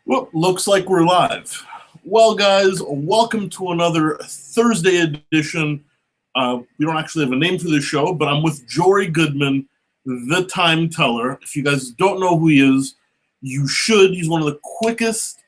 Well, looks like we're live. Well, guys, welcome to another Thursday edition. We don't actually have a name for this show, but I'm with Jory Goodman, the Time Teller. If you guys don't know who he is, you should. He's one of the quickest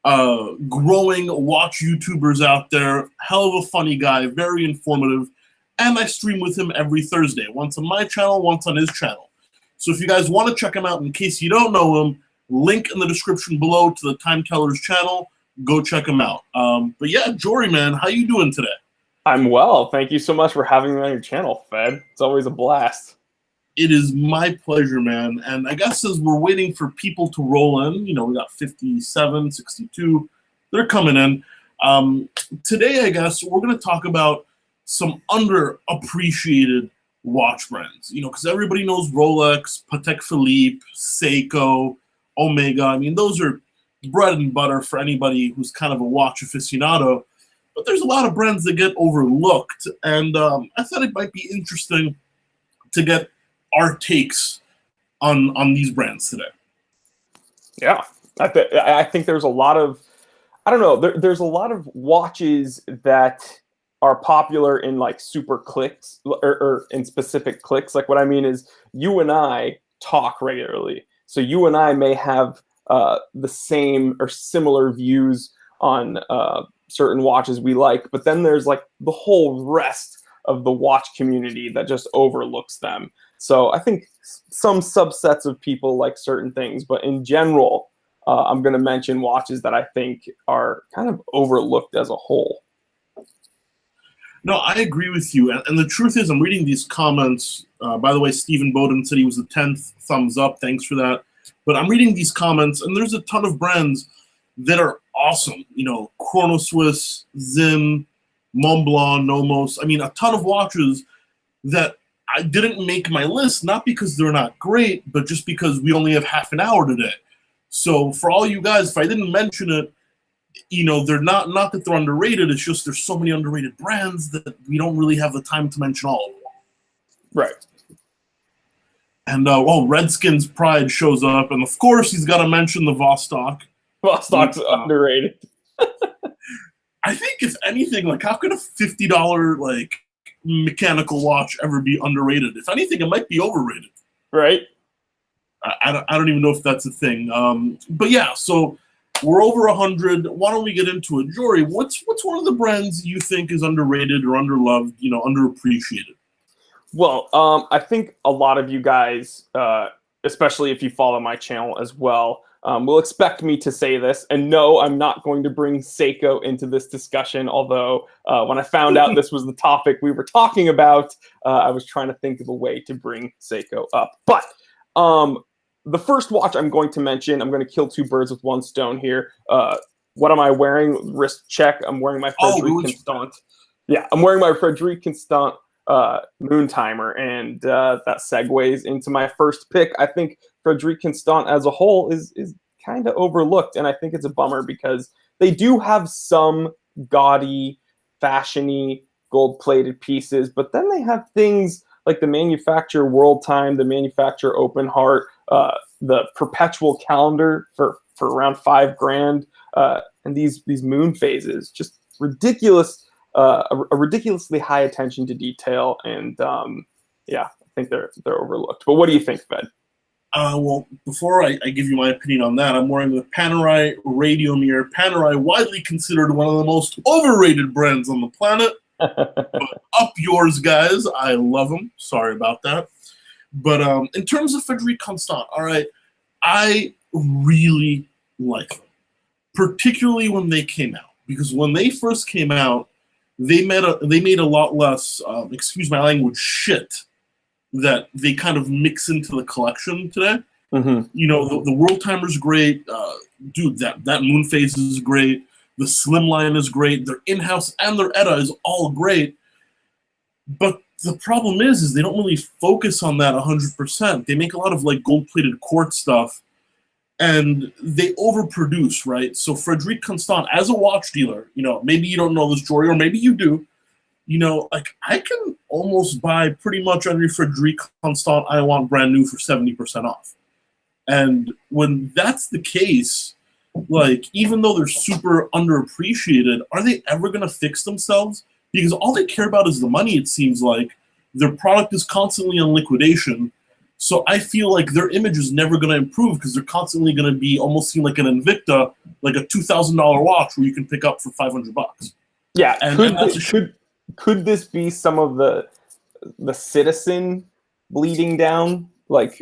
growing watch YouTubers out there. Hell of a funny guy, very informative. And I stream with him every Thursday, once on my channel, once on his channel. So if you guys want to check him out, in case you don't know him, link in the description below to the Time Teller's channel. Go check him out. But yeah, Jory, man, how you doing today? I'm well. Thank you so much for having me on your channel, Fed. It's always a blast. It is my pleasure, man. And I guess as we're waiting for people to roll in, you know, we got 57, 62. They're coming in. Today, I guess, we're going to talk about some underappreciated watch brands. You know, because everybody knows Rolex, Patek Philippe, Seiko, Omega. I mean, those are bread and butter for anybody who's kind of a watch aficionado. But there's a lot of brands that get overlooked. And I thought it might be interesting to get our takes on these brands today. Yeah, I think there's a lot of, I don't know, there's a lot of watches that are popular in like super clicks or in specific clicks. Like what I mean is you and I talk regularly. So you and I may have the same or similar views on certain watches we like, but then there's like the whole rest of the watch community that just overlooks them. So I think some subsets of people like certain things, but in general, I'm going to mention watches that I think are kind of overlooked as a whole. No, I agree with you. And the truth is, I'm reading these comments. By the way, Stephen Bowden said he was the 10th thumbs up. Thanks for that. But I'm reading these comments, and there's a ton of brands that are awesome. You know, Chrono Swiss, Zinn, Mont Blanc, Nomos. I mean, a ton of watches that I didn't make my list, not because they're not great, but just because we only have half an hour today. So for all you guys, if I didn't mention it, you know, they're not that they're underrated. It's just there's so many underrated brands that we don't really have the time to mention all of them. Right. And Redskins Pride shows up, and of course he's got to mention the Vostok. Vostok's underrated. I think if anything, like how could a $50 like mechanical watch ever be underrated? If anything, it might be overrated. Right. I don't even know if that's a thing. But yeah, so we're over 100. Why don't we get into it, Jory? What's one of the brands you think is underrated or underloved? You know, underappreciated. Well, I think a lot of you guys, especially if you follow my channel as well, will expect me to say this. And no, I'm not going to bring Seiko into this discussion, although when I found out this was the topic we were talking about, I was trying to think of a way to bring Seiko up. But the first watch I'm going to mention, I'm going to kill two birds with one stone here. What am I wearing? Wrist check. I'm wearing my Frederic Constant. Yeah, I'm wearing my Frederic Constant moon timer, and that segues into my first pick. I think Frederic Constant as a whole is kind of overlooked, and I think it's a bummer because they do have some gaudy, fashiony, gold-plated pieces, but then they have things like the manufacturer World Time, the manufacturer Open Heart, the perpetual calendar for around $5,000, and these moon phases, just ridiculous. A ridiculously high attention to detail, and yeah, I think they're overlooked. But what do you think, Fed? Well, before I give you my opinion on that, I'm wearing the Panerai Radio Mirror. Panerai, widely considered one of the most overrated brands on the planet. But up yours, guys. I love them. Sorry about that. But in terms of Frederic Constant, all right, I really like them, particularly when they came out, because when they first came out, they made a lot less, excuse my language, shit that they kind of mix into the collection today. Mm-hmm. You know, the World Timer's great. Dude, that moon phase is great. The Slimline is great. Their in-house and their ETA is all great. But the problem is they don't really focus on that 100%. They make a lot of like gold-plated quartz stuff, and they overproduce, right? So Frederic Constant, as a watch dealer, you know, maybe you don't know this, Jory, or maybe you do, you know, like I can almost buy pretty much every Frederic Constant I want brand new for 70% off. And when that's the case, like, even though they're super underappreciated, are they ever going to fix themselves? Because all they care about is the money, it seems like. Their product is constantly on liquidation. So I feel like their image is never going to improve because they're constantly going to be almost seen like an Invicta, like a $2,000 watch where you can pick up for $500. Yeah, And could this be some of the Citizen bleeding down? Like,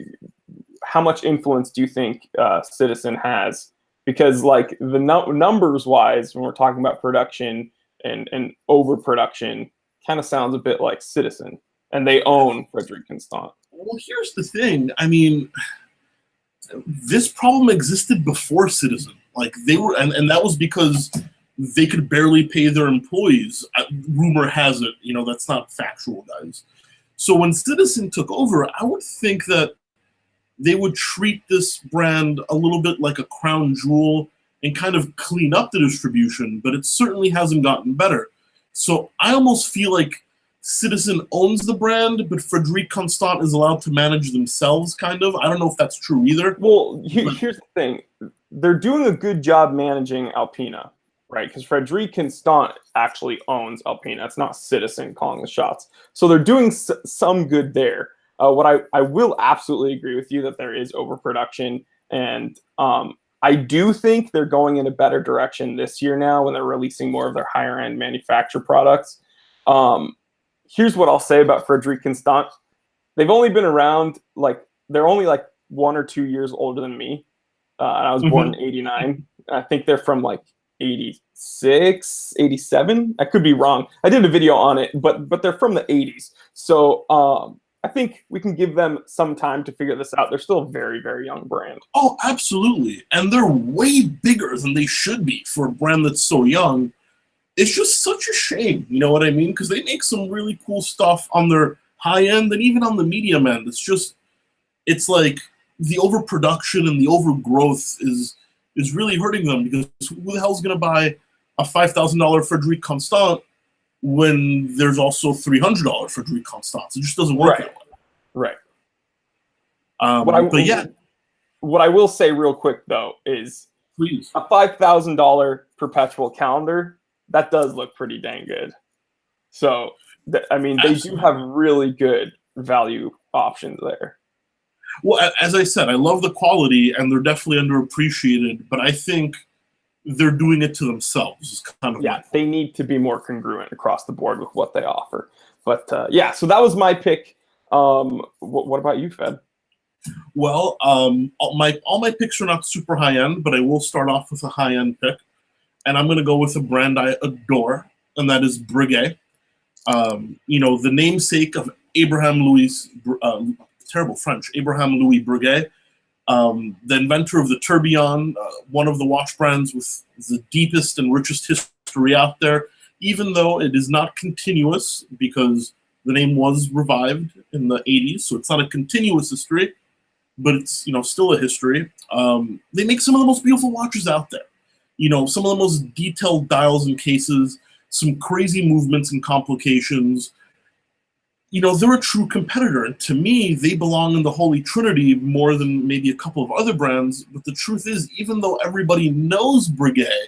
how much influence do you think Citizen has? Because like the numbers wise, when we're talking about production and overproduction, kind of sounds a bit like Citizen, and they own Frederic Constant. Well, here's the thing. I mean, this problem existed before Citizen. Like they were, and that was because they could barely pay their employees. Rumor has it, that's not factual, guys. So when Citizen took over, I would think that they would treat this brand a little bit like a crown jewel and kind of clean up the distribution, but it certainly hasn't gotten better. So I almost feel like Citizen owns the brand, but Frederic Constant is allowed to manage themselves, kind of. I don't know if that's true either. Well, here's the thing. They're doing a good job managing Alpina, right? Because Frederic Constant actually owns Alpina. It's not Citizen calling the shots. So they're doing some good there. What I will absolutely agree with you that there is overproduction, and I do think they're going in a better direction this year now when they're releasing more of their higher end manufactured products. Here's what I'll say about Frederic Constant. They've only been around, they're only 1 or 2 years older than me. And I was born in 89. I think they're from 86, 87. I could be wrong. I did a video on it, but they're from the 80s. So I think we can give them some time to figure this out. They're still a very, very young brand. Oh, absolutely. And they're way bigger than they should be for a brand that's so young. It's just such a shame, you know what I mean? Because they make some really cool stuff on their high end and even on the medium end. It's like the overproduction and the overgrowth is really hurting them, because who the hell's going to buy a $5,000 Frederic Constant when there's also $300 Frederic Constant? It just doesn't work that way. Right. But yeah. What I will say real quick, though, is Please. a $5,000 perpetual calendar, that does look pretty dang good. So, they do have really good value options there. Well, as I said, I love the quality, and they're definitely underappreciated, but I think they're doing it to themselves. Is kind of they need to be more congruent across the board with what they offer. But so that was my pick. What about you, Fed? Well, all my picks are not super high end, but I will start off with a high end pick, and I'm going to go with a brand I adore, and that is Breguet. The namesake of Abraham Louis, terrible French, Abraham Louis Breguet, the inventor of the Tourbillon, one of the watch brands with the deepest and richest history out there, even though it is not continuous because the name was revived in the 80s, so it's not a continuous history, but it's still a history. They make some of the most beautiful watches out there. Some of the most detailed dials and cases, some crazy movements and complications. They're a true competitor, and to me, they belong in the Holy Trinity more than maybe a couple of other brands. But the truth is, even though everybody knows Breguet,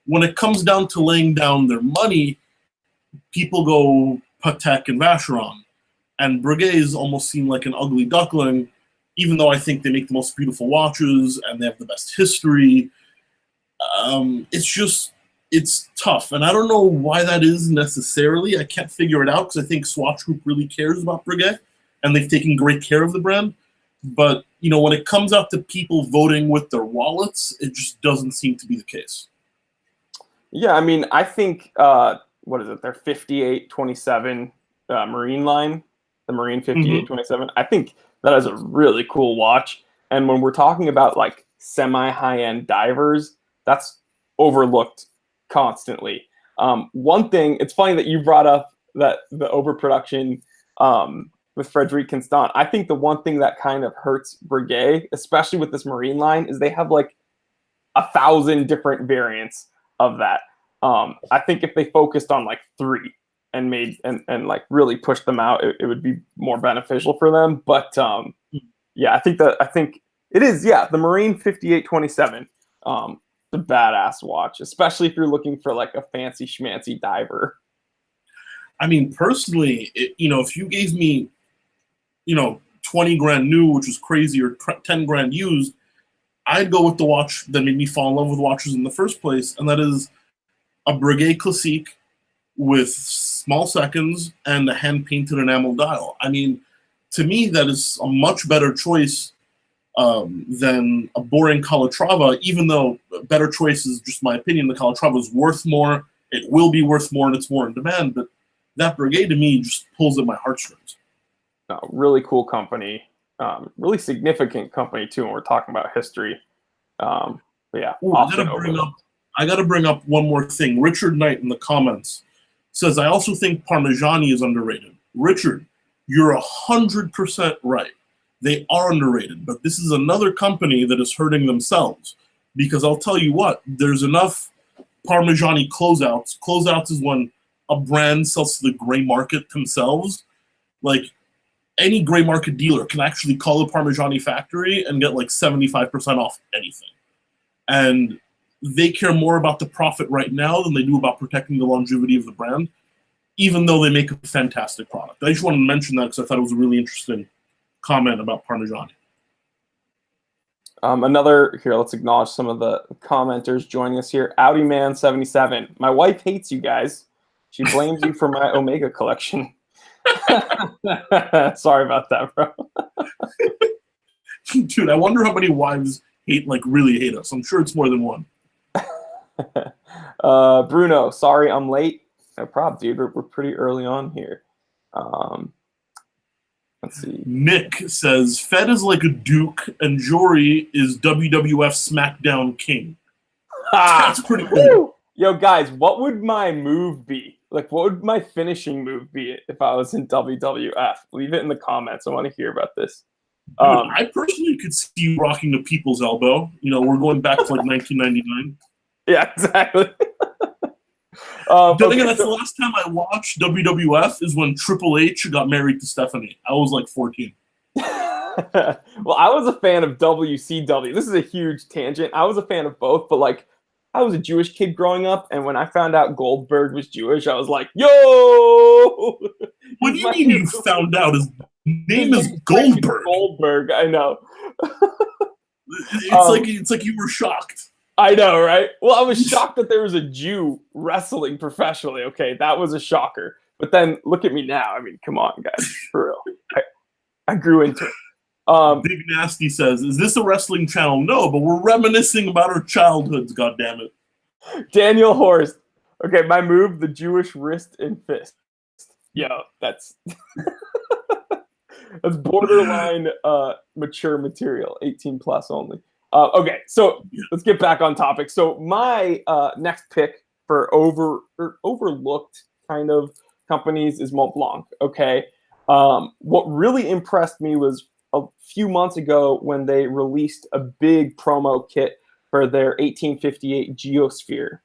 when it comes down to laying down their money, people go Patek and Vacheron. And Breguet is almost seen like an ugly duckling, even though I think they make the most beautiful watches and they have the best history. It's tough, and I don't know why that is necessarily. I can't figure it out because I think Swatch Group really cares about Breguet, and they've taken great care of the brand. But when it comes out to people voting with their wallets, it just doesn't seem to be the case. Yeah, I think what is it? Their 5827 Marine line, the Marine 5827. I think that is a really cool watch. And when we're talking about semi high end divers, that's overlooked constantly. One thing, it's funny that you brought up that the overproduction with Frederic Constant. I think the one thing that kind of hurts Breguet, especially with this Marine line, is they have 1,000 different variants of that. I think if they focused on 3 and made and really pushed them out, it would be more beneficial for them. But I think it is, the Marine 5827. a badass watch, especially if you're looking for like a fancy schmancy diver. I mean, personally, if you gave me, 20 grand new, which was crazy, or 10 grand used, I'd go with the watch that made me fall in love with watches in the first place, and that is a Breguet Classique with small seconds and a hand-painted enamel dial. I mean, to me, that is a much better choice than a boring Calatrava, even though a better choice is just my opinion. The Calatrava is worth more. It will be worth more, and it's more in demand, but that Breguet, to me, just pulls at my heartstrings. Really cool company. Really significant company, too, when we're talking about history. But yeah, Ooh, I got to bring up one more thing. Richard Knight in the comments says, I also think Parmigiani is underrated. Richard, you're 100% right. They are underrated, but this is another company that is hurting themselves, because I'll tell you what, there's enough Parmigiani closeouts. Closeouts is when a brand sells to the gray market themselves. Like, any gray market dealer can actually call a Parmigiani factory and get like 75% off anything. And they care more about the profit right now than they do about protecting the longevity of the brand, even though they make a fantastic product. I just wanted to mention that because I thought it was a really interesting comment about Parmigiani. Here, let's acknowledge some of the commenters joining us here. Audi Man 77. My wife hates you guys. She blames you for my Omega collection. Sorry about that, bro. Dude, I wonder how many wives really hate us. I'm sure it's more than one. Bruno, sorry I'm late. No problem, dude. We're pretty early on here. Let's see. Nick says, Fed is like a duke, and Jory is WWF SmackDown King. That's pretty cool. Yo, guys, what would my move be? Like, what would my finishing move be if I was in WWF? Leave it in the comments. I want to hear about this. Dude, I personally could see you rocking the people's elbow. We're going back to like 1999. Yeah, exactly. Again, that's the last time I watched WWF is when Triple H got married to Stephanie. I was like 14. Well, I was a fan of WCW. This is a huge tangent. I was a fan of both, but like, I was a Jewish kid growing up, and when I found out Goldberg was Jewish, I was like, yo! What do you mean you found out? His name is Goldberg. Goldberg, I know. It's like you were shocked. I know, right? Well, I was shocked that there was a Jew wrestling professionally. Okay, that was a shocker. But then look at me now. I mean, come on, guys, for real. I grew into it. Big Nasty says, is this a wrestling channel? No, but we're reminiscing about our childhoods, goddammit. Daniel Horst. Okay, my move, the Jewish wrist and fist. Yo, that's that's borderline mature material, 18 plus only. Okay, so let's get back on topic. So my next pick for overlooked kind of companies is Mont Blanc, okay? What really impressed me was a few months ago when they released a big promo kit for their 1858 Geosphere.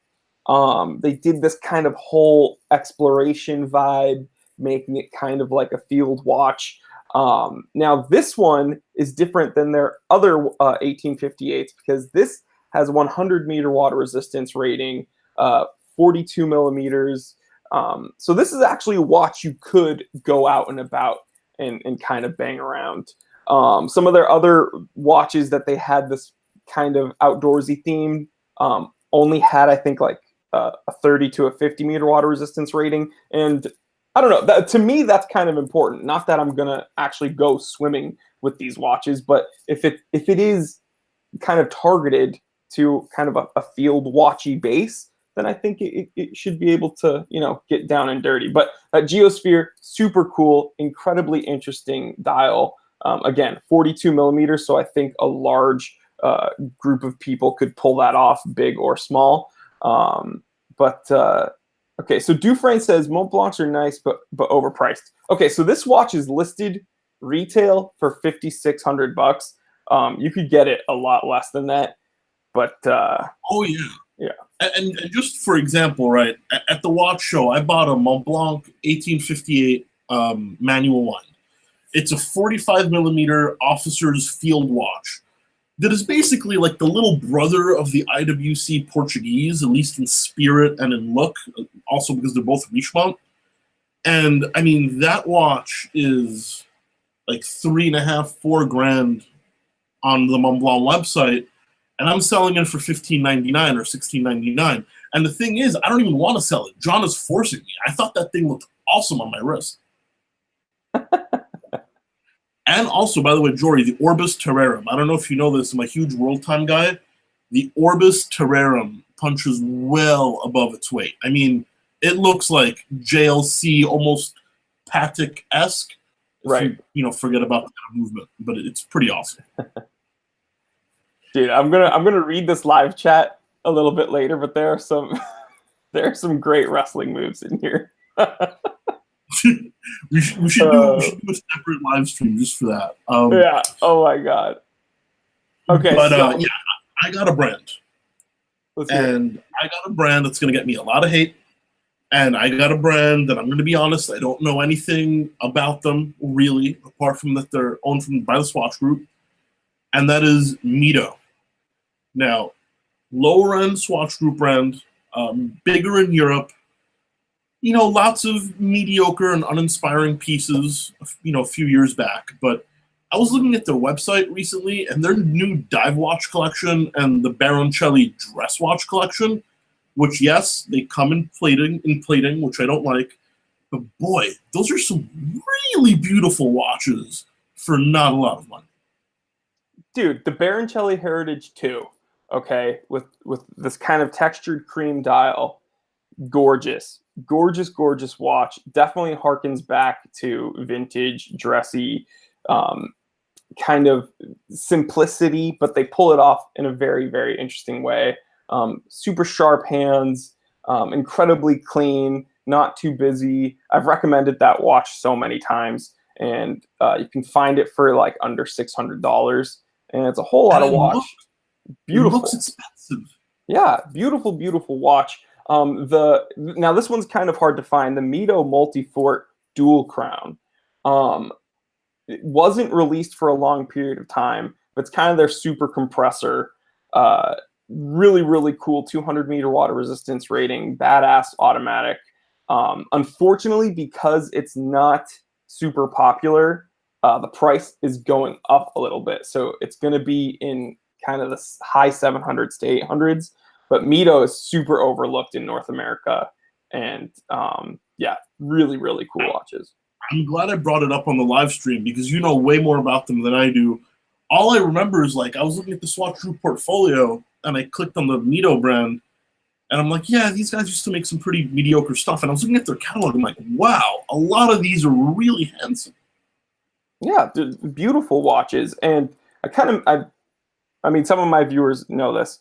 They did this kind of whole exploration vibe, making it kind of like a field watch. Now this one is different than their other 1858s because this has 100 meter water resistance rating, 42 millimeters. So this is actually a watch you could go out and about and kind of bang around. Some of their other watches that they had this kind of outdoorsy theme only had, I think, like a 30 to a 50 meter water resistance rating. And I don't know, to me, that's kind of important. Not that I'm going to actually go swimming with these watches, but if it is kind of targeted to kind of a field watchy base, then I think it should be able to, get down and dirty. But Geosphere, super cool, incredibly interesting dial. Again, 42 millimeters, so I think a large group of people could pull that off, big or small. Okay, so Dufresne says Mont Blancs are nice, but overpriced. Okay, so this watch is listed retail for $5,600. You could get it a lot less than that, but oh yeah. And just for example, right at the watch show, I bought a Mont Blanc 1858 manual one. It's a 45 millimeter officer's field watch. that is basically like the little brother of the IWC Portuguese, at least in spirit and in look, also because they're both Richemont. And I mean, that watch is like 3.5, 4 grand on the Mont Blanc website, and I'm selling it for $15.99 or $16.99. And the thing is, I don't even want to sell it. John is forcing me. I thought that thing looked awesome on my wrist. And also, by the way, Jory, the Orbis Terrarum. I don't know if you know this. I'm a huge World Time guy. The Orbis Terrarum punches well above its weight. I mean, it looks like JLC, almost Patek-esque. Right. You know, forget about the kind of movement, but it's pretty awesome. Dude, I'm gonna read this live chat a little bit later, but there are some great wrestling moves in here. we should do a separate live stream just for that. Yeah. Oh my god. Okay. But so, yeah, I got a brand, and I got a brand that's gonna get me a lot of hate. And I got a brand that I'm going to be honest, I don't know anything about them really, apart from that they're owned by the Swatch Group, and that is Mito. Now, lower end Swatch Group brand, bigger in Europe. You know, lots of mediocre and uninspiring pieces. You know, a few years back, but I was looking at their website recently, and their new dive watch collection and the Baroncelli dress watch collection. Which, yes, they come in plating, which I don't like. But boy, those are some really beautiful watches for not a lot of money. Dude, the Baroncelli Heritage 2, okay, with this kind of textured cream dial, gorgeous watch. Definitely harkens back to vintage, dressy, kind of simplicity, but they pull it off in a very, very interesting way. Super sharp hands, incredibly clean, not too busy. I've recommended that watch so many times, and you can find it for like under $600, and it's a whole lot of watch. Beautiful. It looks expensive. Yeah, beautiful watch. Now this one's kind of hard to find. The Mito Multifort Dual Crown. It wasn't released for a long period of time, but it's kind of their super compressor. Really cool 200-meter water resistance rating, badass automatic. Unfortunately, because it's not super popular, the price is going up a little bit. So it's going to be in kind of the high 700s to 800s. But Mito is super overlooked in North America. And yeah, really cool watches. I'm glad I brought it up on the live stream because you know way more about them than I do. All I remember is like I was looking at the Swatch Group portfolio and I clicked on the Mito brand and I'm like, yeah, these guys used to make some pretty mediocre stuff. And I was looking at their catalog. I'm like, wow, a lot of these are really handsome. Yeah, beautiful watches. And I mean, some of my viewers know this.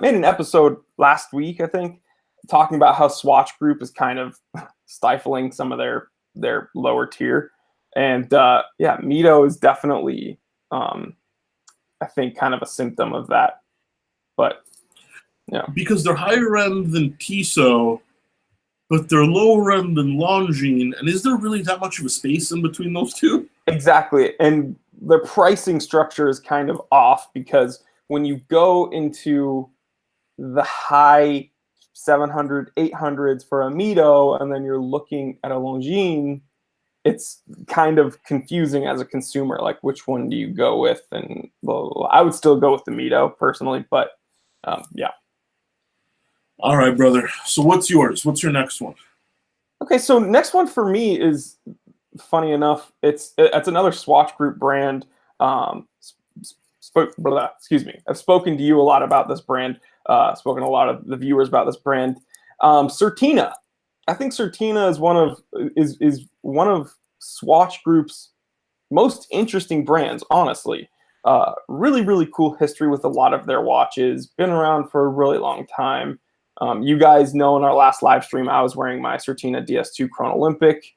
Made an episode last week, I think, talking about how Swatch Group is kind of stifling some of their lower tier. And yeah, Mito is definitely, I think, kind of a symptom of that. But yeah, because they're higher end than Tissot, but they're lower end than Longines. And is there really that much of a space in between those two? Exactly. And the pricing structure is kind of off because when you go into the high 700, 800s for a Mito, and then you're looking at a Longines, it's kind of confusing as a consumer, like which one do you go with? And well, I would still go with the Mito personally, but yeah. All right, brother. So what's yours? What's your next one? Okay, so next one for me is, funny enough, it's another Swatch Group brand. Excuse me. I've spoken to you a lot about this brand. Spoken to a lot of the viewers about this brand. Certina. I think Certina is one of Swatch Group's most interesting brands, honestly. Really cool history with a lot of their watches. Been around for a really long time. You guys know in our last live stream, I was wearing my Certina DS2 Chron Olympic.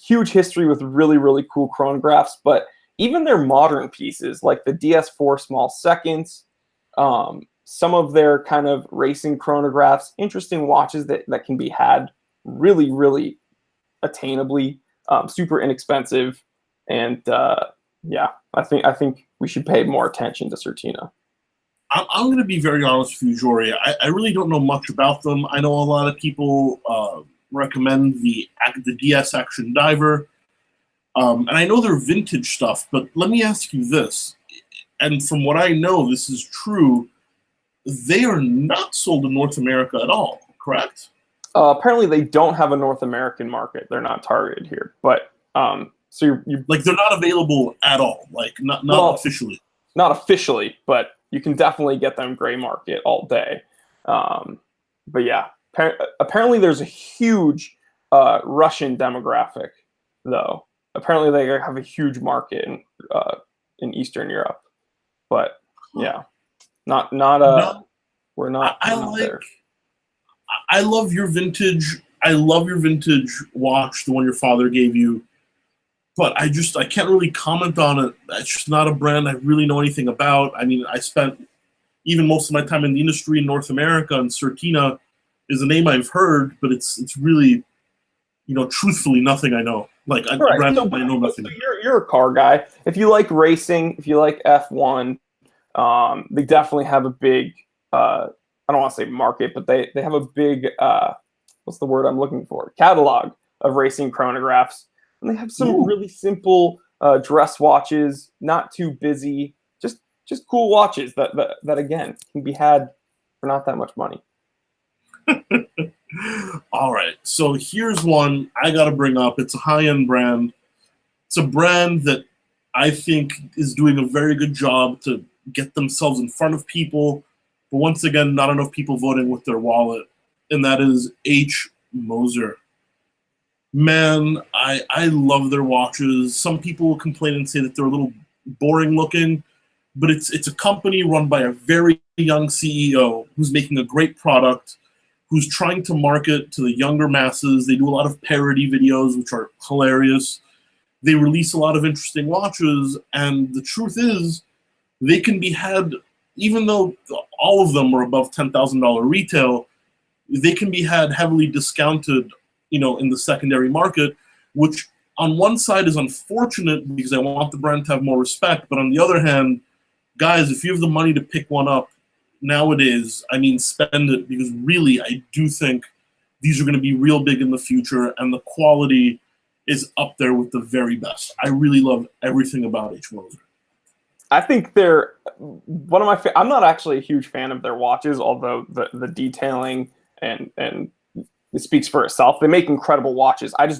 Huge history with really cool chronographs, but even their modern pieces, like the DS4 Small Seconds, some of their kind of racing chronographs, interesting watches that can be had really attainably, super inexpensive. And yeah, I think we should pay more attention to Certina. I'm going to be very honest with you, Jory. I really don't know much about them. I know a lot of people recommend the DS Action Diver, and I know they're vintage stuff. But let me ask you this, and from what I know, this is true. They are not sold in North America at all, correct? Apparently, they don't have a North American market. They're not targeted here, but so you like they're not available at all, like not officially. Not officially, but you can definitely get them gray market all day. But yeah, apparently there's a huge Russian demographic, though. Apparently they have a huge market in Eastern Europe. But yeah, we're not. There. I love your vintage. I love your vintage watch, the one your father gave you. But I can't really comment on it. It's just not a brand I really know anything about. I mean, I spent even most of my time in the industry in North America, and Certina is a name I've heard, but it's really, truthfully nothing I know. Like, I know nothing. So you're a car guy. If you like racing, if you like F1, they definitely have a big, I don't want to say market, but they have a big, what's the word I'm looking for? Catalog of racing chronographs. And they have some really simple dress watches, not too busy, just cool watches that again can be had for not that much money. All right, so here's one I got to bring up. It's a high-end brand. It's a brand that I think is doing a very good job to get themselves in front of people, but once again, not enough people voting with their wallet, and that is H. Moser. Man, I love their watches. Some people will complain and say that they're a little boring looking, but it's a company run by a very young CEO who's making a great product, who's trying to market to the younger masses. They do a lot of parody videos, which are hilarious. They release a lot of interesting watches, and the truth is, they can be had, even though all of them are above $10,000 retail, they can be had heavily discounted in the secondary market, which on one side is unfortunate because I want the brand to have more respect. But on the other hand, guys, if you have the money to pick one up nowadays, I mean, spend it, because really, I do think these are going to be real big in the future, and the quality is up there with the very best. I really love everything about H. Moser. I think they're one of my. I'm not actually a huge fan of their watches, although the detailing and it speaks for itself. They make incredible watches. I'm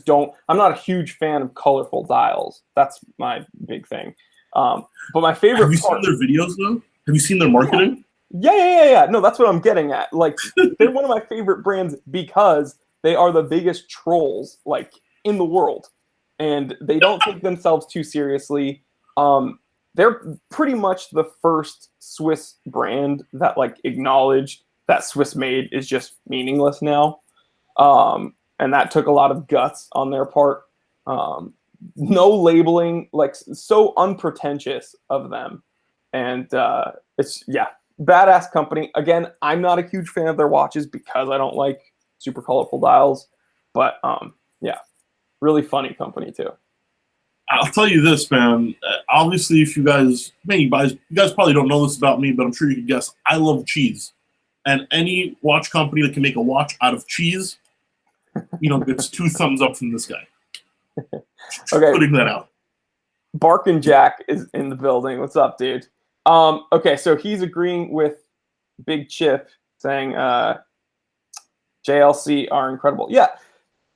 not a huge fan of colorful dials. That's my big thing. But my favorite. Have you seen their videos though? Have you seen their marketing? Yeah. No, that's what I'm getting at. Like, they're one of my favorite brands because they are the biggest trolls like in the world, and they don't take themselves too seriously. They're pretty much the first Swiss brand that like acknowledged that Swiss made is just meaningless now. And that took a lot of guts on their part. No labeling, like so unpretentious of them. And it's, badass company. Again, I'm not a huge fan of their watches because I don't like super colorful dials. But really funny company too. I'll tell you this, man. Obviously, if you guys probably don't know this about me, but I'm sure you can guess. I love cheese. And any watch company that can make a watch out of cheese, gets 2 thumbs up from this guy. Okay. Putting that out. Barkin Jack is in the building. What's up, dude? Okay, so he's agreeing with Big Chip, saying JLC are incredible. Yeah,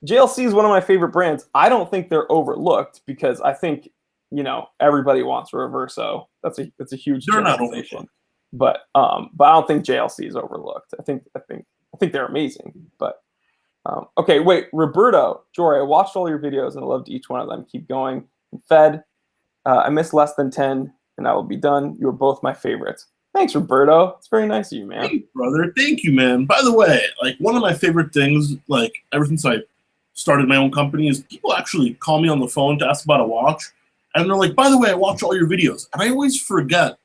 JLC is one of my favorite brands. I don't think they're overlooked because I think, everybody wants a Reverso. That's a huge generalization. But I don't think JLC is overlooked. I think they're amazing. But okay, wait, Roberto, Jory, I watched all your videos and I loved each one of them. Keep going. Fed, I missed less than 10 and I will be done. You are both my favorites. Thanks, Roberto. It's very nice of you, man. Hey, brother. Thank you, man. By the way, like one of my favorite things, like ever since I started my own company, is people actually call me on the phone to ask about a watch. And they're like, by the way, I watch all your videos. And I always forget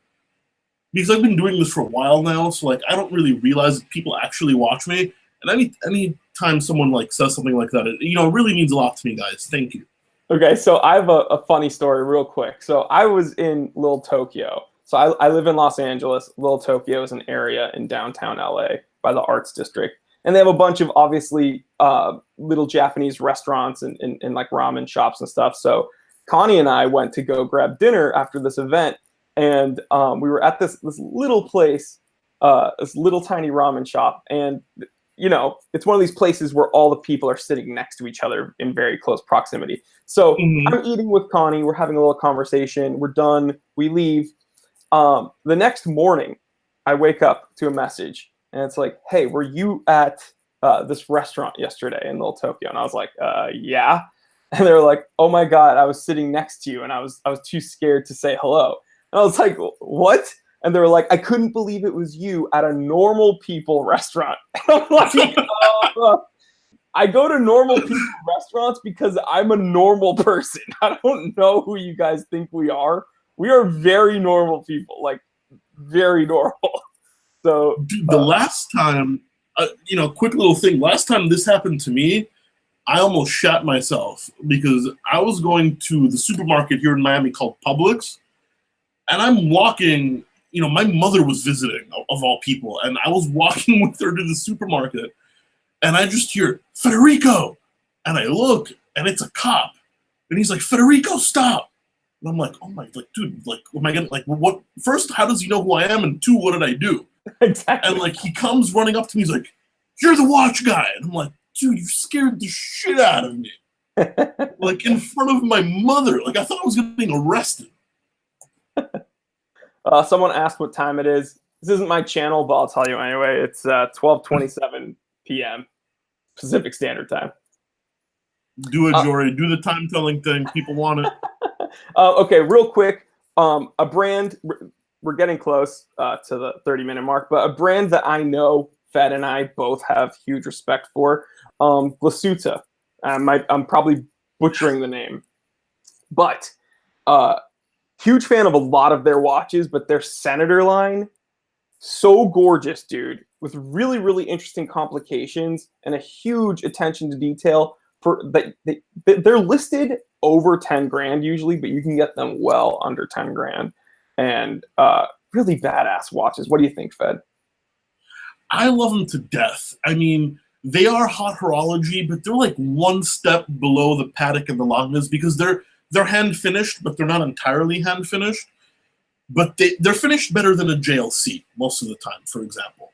because I've been doing this for a while now. So like, I don't really realize that people actually watch me. And any time someone like says something like that, it really means a lot to me, guys. Thank you. Okay, so I have a funny story real quick. So I was in Little Tokyo. So I live in Los Angeles. Little Tokyo is an area in downtown LA by the Arts District. And they have a bunch of obviously little Japanese restaurants and like ramen shops and stuff. So Connie and I went to go grab dinner after this event. And we were at this little place, this little tiny ramen shop. And you know, it's one of these places where all the people are sitting next to each other in very close proximity. So I'm eating with Connie. We're having a little conversation. We're done. We leave. The next morning, I wake up to a message, and it's like, "Hey, were you at this restaurant yesterday in Little Tokyo?" And I was like, "Yeah." And they were like, "Oh my God, I was sitting next to you, and I was too scared to say hello." And I was like, "What?" And they were like, "I couldn't believe it was you at a normal people restaurant." And I'm like, I go to normal people restaurants because I'm a normal person. I don't know who you guys think we are. We are very normal people, like very normal. So Dude, the last time, quick little thing. Last time this happened to me, I almost shot myself because I was going to the supermarket here in Miami called Publix, and I'm walking. My mother was visiting, of all people, and I was walking with her to the supermarket, and I just hear, "Federico!" And I look, and it's a cop. And he's like, "Federico, stop!" And I'm like, "Oh my, like, dude, like, am I gonna, like, what? First, how does he know who I am? And two, what did I do?" exactly. And, like, he comes running up to me, he's like, "You're the watch guy." And I'm like, "Dude, you scared the shit out of me." Like, in front of my mother. Like, I thought I was getting arrested. Someone asked what time it is. This isn't my channel, but I'll tell you anyway. It's 12:27 p.m. Pacific Standard Time. Do it, Jory. Do the time-telling thing. People want it. Okay, real quick. A brand, we're getting close to the 30-minute mark, but a brand that I know Fed and I both have huge respect for, Glasuta. I'm probably butchering the name. But huge fan of a lot of their watches, but their Senator line, so gorgeous, dude, with really, really interesting complications and a huge attention to detail. They're listed over 10 grand usually, but you can get them well under 10 grand. And really badass watches. What do you think, Fed? I love them to death. I mean, they are hot horology, but they're like one step below the Patek and the Lagnas because they're hand finished, but they're not entirely hand finished. But they're finished better than a JLC most of the time, for example.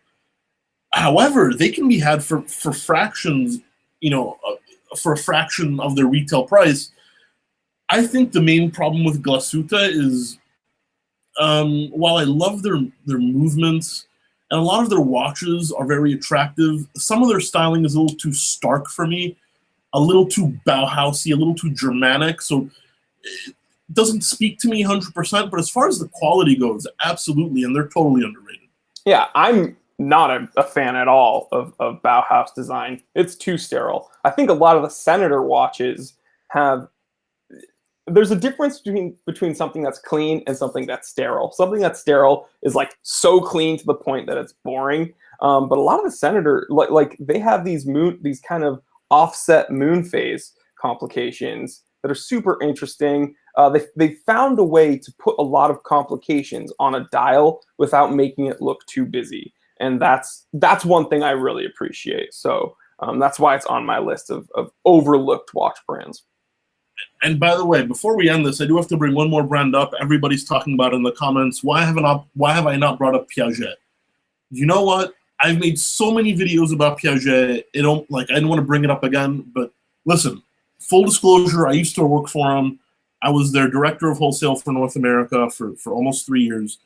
However, they can be had for fractions, for a fraction of their retail price. I think the main problem with Glasuta is, while I love their movements and a lot of their watches are very attractive, some of their styling is a little too stark for me, a little too Bauhausy, a little too Germanic. So it doesn't speak to me 100%. But as far as the quality goes, absolutely, and they're totally underrated. Yeah, I'm not a fan at all of Bauhaus design. It's too sterile. I think a lot of the Senator watches have. There's a difference between something that's clean and something that's sterile. Something that's sterile is like so clean to the point that it's boring. But a lot of the Senator, like they have these kind of offset moon phase complications that are super interesting. They found a way to put a lot of complications on a dial without making it look too busy, and that's one thing I really appreciate. So that's why it's on my list of overlooked watch brands. And by the way, before we end this, I do have to bring one more brand up. Everybody's talking about it in the comments. Why have I not brought up Piaget? You know what? I've made so many videos about Piaget. I didn't want to bring it up again. But listen, full disclosure, I used to work for them. I was their director of wholesale for North America for almost 3 years.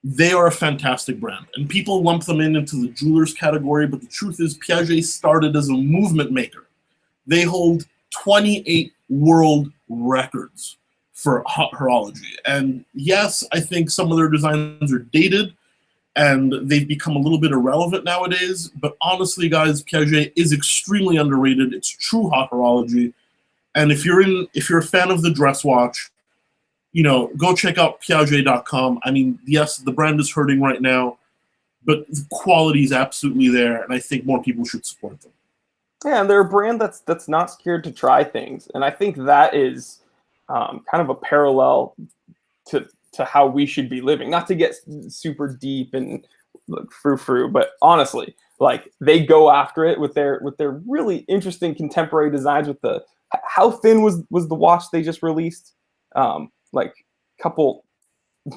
They are a fantastic brand, and people lump them into the jewelers category. But the truth is, Piaget started as a movement maker. They hold 28 world records for hot horology. And yes, I think some of their designs are dated and they've become a little bit irrelevant nowadays. But honestly, guys, Piaget is extremely underrated. It's true hot horology. And if you're a fan of the dress watch, go check out Piaget.com. I mean, yes, the brand is hurting right now, but the quality is absolutely there. And I think more people should support them. Yeah, and they're a brand that's not scared to try things, and I think that is kind of a parallel to how we should be living. Not to get super deep and look frou-frou, but honestly, like they go after it with their really interesting contemporary designs. With the how thin was the watch they just released? Like couple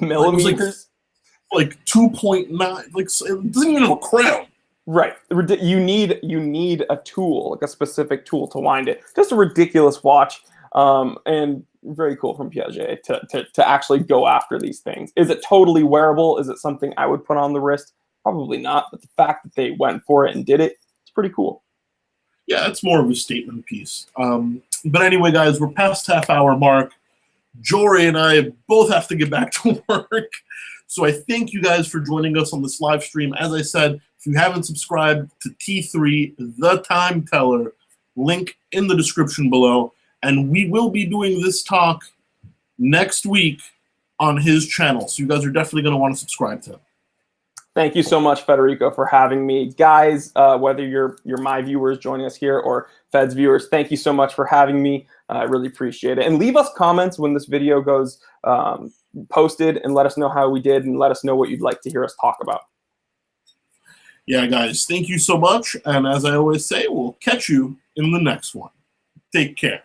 millimeters, like 2.9. Like it doesn't even have a crown. Right. You need a tool, like a specific tool to wind it. Just a ridiculous watch, and very cool from Piaget to actually go after these things. Is it totally wearable? Is it something I would put on the wrist? Probably not. But the fact that they went for it and did it, it's pretty cool. Yeah, it's more of a statement piece. But anyway, guys, we're past half-hour mark. Jory and I both have to get back to work. So I thank you guys for joining us on this live stream. As I said, if you haven't subscribed to T3, The Time Teller, link in the description below. And we will be doing this talk next week on his channel. So you guys are definitely going to want to subscribe to him. Thank you so much, Federico, for having me. Guys, whether you're my viewers joining us here or Fed's viewers, thank you so much for having me. I really appreciate it. And leave us comments when this video goes posted and let us know how we did and let us know what you'd like to hear us talk about. Yeah, guys, thank you so much. And as I always say, we'll catch you in the next one. Take care.